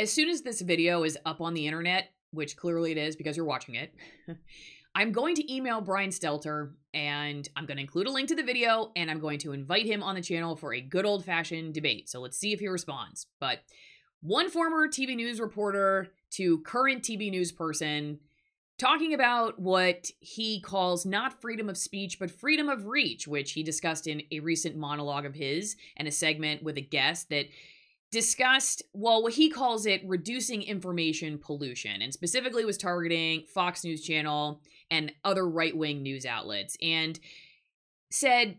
as soon as this video is up on the internet, which clearly it is because you're watching it, I'm going to email Brian Stelter, and I'm going to include a link to the video, and I'm going to invite him on the channel for a good old-fashioned debate. So let's see if he responds. But one former TV news reporter to current TV news person talking about what he calls not freedom of speech, but freedom of reach, which he discussed in a recent monologue of his and a segment with a guest that discussed, well, what he calls it reducing information pollution, and specifically was targeting Fox News Channel and other right-wing news outlets, and said,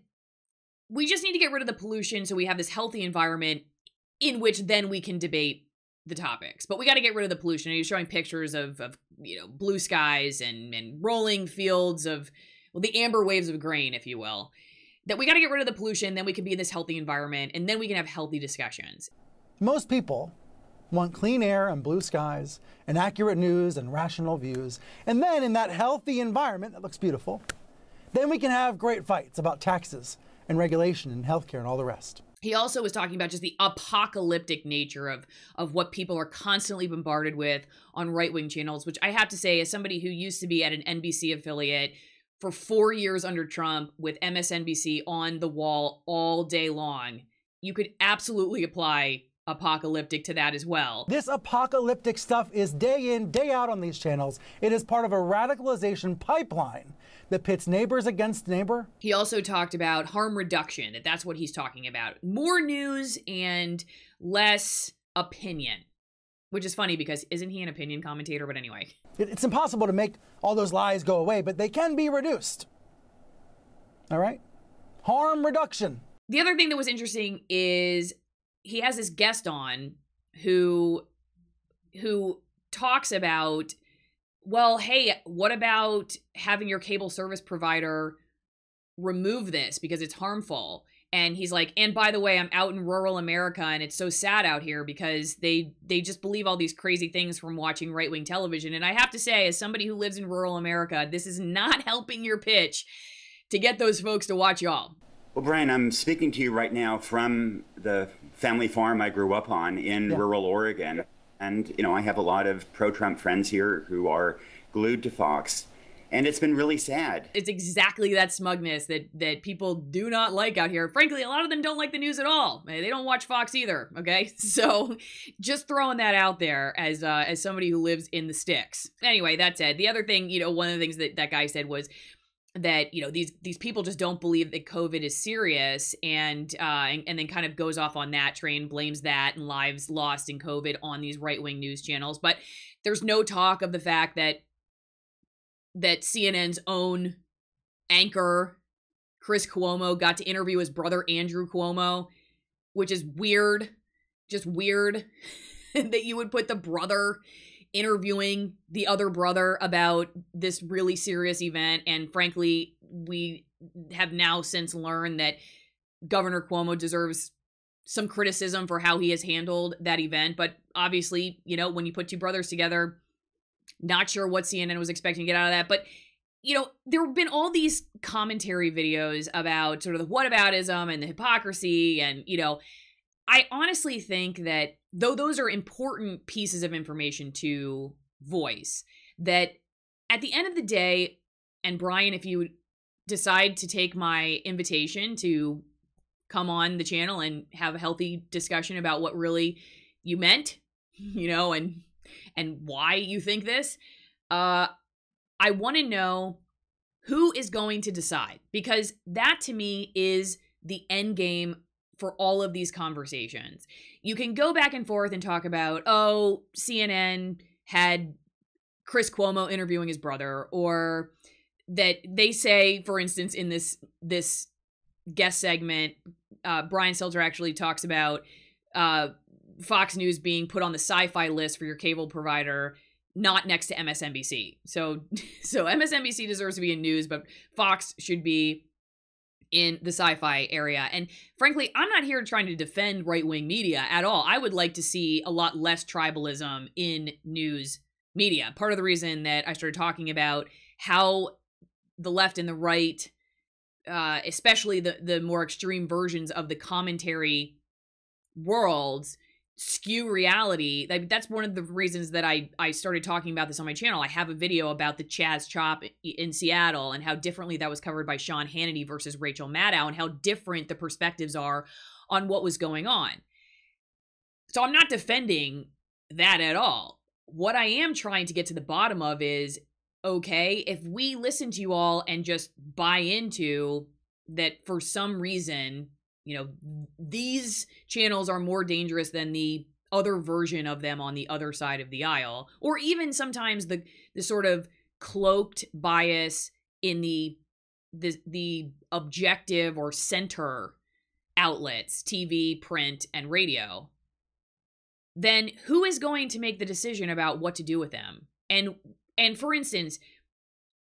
we just need to get rid of the pollution so we have this healthy environment in which then we can debate the topics. But we got to get rid of the pollution. And he was showing pictures of blue skies and rolling fields of, well, the amber waves of grain, if you will. That we got to get rid of the pollution, then we can be in this healthy environment, and then we can have healthy discussions. Most people want clean air and blue skies and accurate news and rational views. And then in that healthy environment that looks beautiful, then we can have great fights about taxes and regulation and healthcare and all the rest. He also was talking about just the apocalyptic nature of what people are constantly bombarded with on right-wing channels, which I have to say, as somebody who used to be at an NBC affiliate for 4 years under Trump with MSNBC on the wall all day long, you could absolutely apply apocalyptic to that as well. This apocalyptic stuff is day in, day out on these channels. It is part of a radicalization pipeline that pits neighbors against neighbor. He also talked about harm reduction, that's what he's talking about. More news and less opinion, which is funny because isn't he an opinion commentator? But anyway. It's impossible to make all those lies go away, but they can be reduced. All right? Harm reduction. The other thing that was interesting is he has this guest on who talks about, well, hey, what about having your cable service provider remove this because it's harmful? And he's like, and by the way, I'm out in rural America and it's so sad out here because they just believe all these crazy things from watching right-wing television. And I have to say, as somebody who lives in rural America, this is not helping your pitch to get those folks to watch y'all. Well, Brian, I'm speaking to you right now from the family farm I grew up on in rural Oregon. And, I have a lot of pro-Trump friends here who are glued to Fox. And it's been really sad. It's exactly that smugness that people do not like out here. Frankly, a lot of them don't like the news at all. They don't watch Fox either, okay? So just throwing that out there as somebody who lives in the sticks. Anyway, that said, the other thing, one of the things that guy said was that, these people just don't believe that COVID is serious, and then kind of goes off on that train, blames that and lives lost in COVID on these right-wing news channels. But there's no talk of the fact that CNN's own anchor, Chris Cuomo, got to interview his brother, Andrew Cuomo, which is weird, just weird that you would put the brother interviewing the other brother about this really serious event. And frankly, we have now since learned that Governor Cuomo deserves some criticism for how he has handled that event. But obviously, when you put two brothers together, not sure what CNN was expecting to get out of that. But, there have been all these commentary videos about sort of the whataboutism and the hypocrisy. And, I honestly think that though those are important pieces of information to voice, that at the end of the day, and Brian, if you decide to take my invitation to come on the channel and have a healthy discussion about what really you meant, and why you think this, I want to know who is going to decide, because that to me is the end game for all of these conversations. You can go back and forth and talk about, oh, CNN had Chris Cuomo interviewing his brother, or that they say, for instance, in this guest segment, Brian Stelter actually talks about Fox News being put on the sci-fi list for your cable provider, not next to MSNBC. So MSNBC deserves to be in news, but Fox should be in the sci-fi area. And frankly, I'm not here trying to defend right-wing media at all. I would like to see a lot less tribalism in news media. Part of the reason that I started talking about how the left and the right, especially the more extreme versions of the commentary worlds, skew reality. That's one of the reasons that I started talking about this on my channel. I have a video about the Chaz Chop in Seattle and how differently that was covered by Sean Hannity versus Rachel Maddow, and how different the perspectives are on what was going on. So I'm not defending that at all. What I am trying to get to the bottom of is, okay, if we listen to you all and just buy into that for some reason, you know, these channels are more dangerous than the other version of them on the other side of the aisle, or even sometimes the sort of cloaked bias in the objective or center outlets, TV, print, and radio, then who is going to make the decision about what to do with them? And for instance,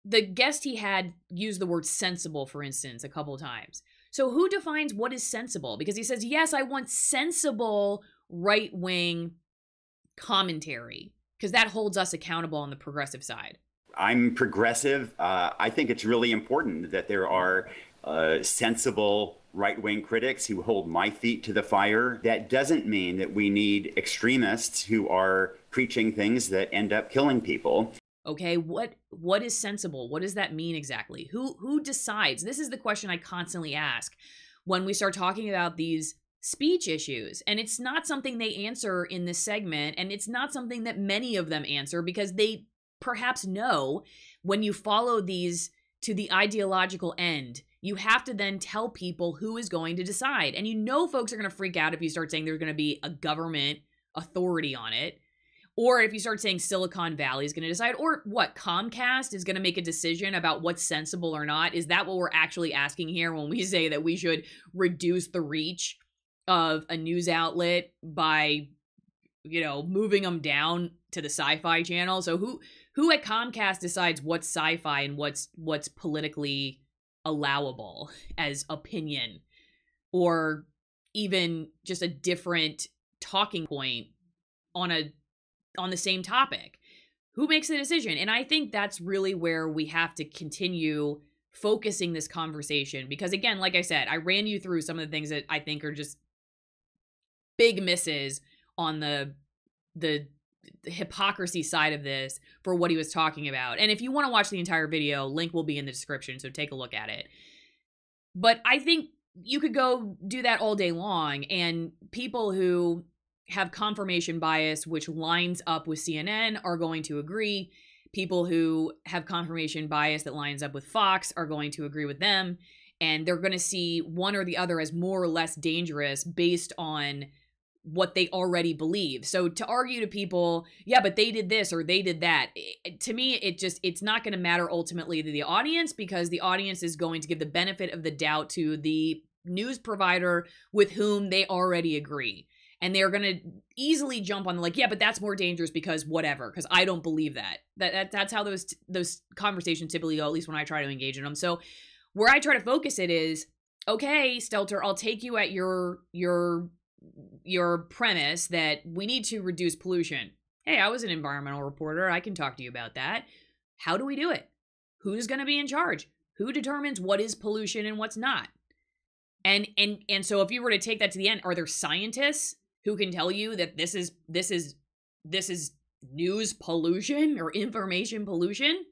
the guest he had used the word sensible, for instance, a couple of times. So who defines what is sensible? Because he says, yes, I want sensible right-wing commentary, because that holds us accountable on the progressive side. I'm progressive. I think it's really important that there are sensible right-wing critics who hold my feet to the fire. That doesn't mean that we need extremists who are preaching things that end up killing people. Okay, what is sensible? What does that mean exactly? Who decides? This is the question I constantly ask when we start talking about these speech issues. And it's not something they answer in this segment, and it's not something that many of them answer, because they perhaps know when you follow these to the ideological end, you have to then tell people who is going to decide. And you know folks are going to freak out if you start saying there's going to be a government authority on it. Or if you start saying Silicon Valley is going to decide, or what, Comcast is going to make a decision about what's sensible or not. Is that what we're actually asking here when we say that we should reduce the reach of a news outlet by, you know, moving them down to the sci-fi channel? So who at Comcast decides what's sci-fi and what's politically allowable as opinion, or even just a different talking point on the same topic? Who makes the decision? And I think that's really where we have to continue focusing this conversation, because again, like I said, I ran you through some of the things that I think are just big misses on the hypocrisy side of this for what he was talking about. And if you want to watch the entire video, link will be in the description, so take a look at it. But I think you could go do that all day long, and people who have confirmation bias, which lines up with CNN, are going to agree. People who have confirmation bias that lines up with Fox are going to agree with them. And they're going to see one or the other as more or less dangerous based on what they already believe. So to argue to people, yeah, but they did this or they did that, to me, it's not going to matter ultimately to the audience, because the audience is going to give the benefit of the doubt to the news provider with whom they already agree. And they're going to easily jump on yeah, but that's more dangerous because whatever, because I don't believe that. That's how those conversations typically go, at least when I try to engage in them. So where I try to focus it is, okay, Stelter, I'll take you at your premise that we need to reduce pollution. Hey, I was an environmental reporter. I can talk to you about that. How do we do it? Who's going to be in charge? Who determines what is pollution and what's not? And so if you were to take that to the end, are there scientists who can tell you that this is news pollution or information pollution?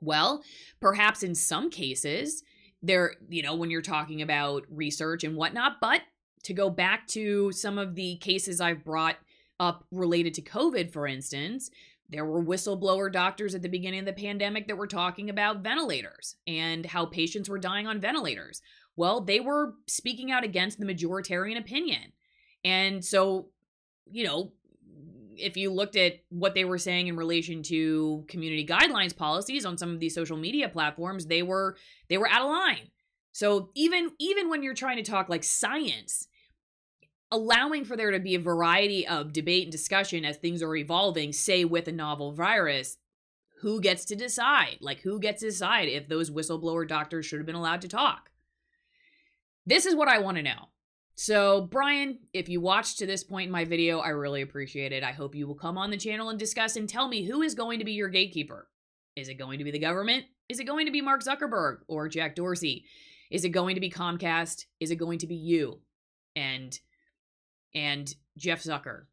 Well, perhaps in some cases there, you know, when you're talking about research and whatnot. But to go back to some of the cases I've brought up related to COVID, for instance, there were whistleblower doctors at the beginning of the pandemic that were talking about ventilators and how patients were dying on ventilators. Well, they were speaking out against the majoritarian opinion. And so, you know, if you looked at what they were saying in relation to community guidelines policies on some of these social media platforms, they were out of line. So even when you're trying to talk like science, allowing for there to be a variety of debate and discussion as things are evolving, say with a novel virus, who gets to decide? Like, who gets to decide if those whistleblower doctors should have been allowed to talk? This is what I want to know. So, Brian, if you watched to this point in my video, I really appreciate it. I hope you will come on the channel and discuss and tell me who is going to be your gatekeeper. Is it going to be the government? Is it going to be Mark Zuckerberg or Jack Dorsey? Is it going to be Comcast? Is it going to be you? And and Jeff Zucker?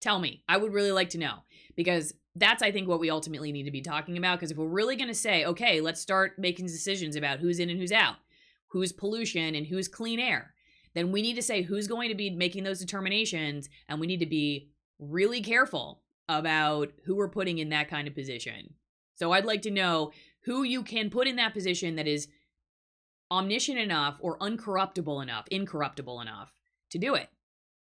Tell me. I would really like to know, because that's, I think, what we ultimately need to be talking about. Because if we're really going to say, okay, let's start making decisions about who's in and who's out, who's pollution and who's clean air, then we need to say who's going to be making those determinations, and we need to be really careful about who we're putting in that kind of position. So I'd like to know who you can put in that position that is omniscient enough or incorruptible enough to do it.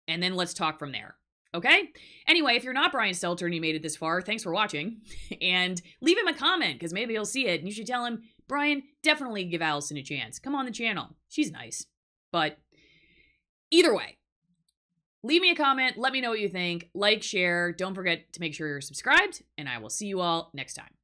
And then let's talk from there. Okay? Anyway, if you're not Brian Stelter and you made it this far, thanks for watching. And leave him a comment, because maybe he'll see it. And you should tell him, Brian, definitely give Allison a chance. Come on the channel. She's nice. But either way, leave me a comment. Let me know what you think. Like, share. Don't forget to make sure you're subscribed. And I will see you all next time.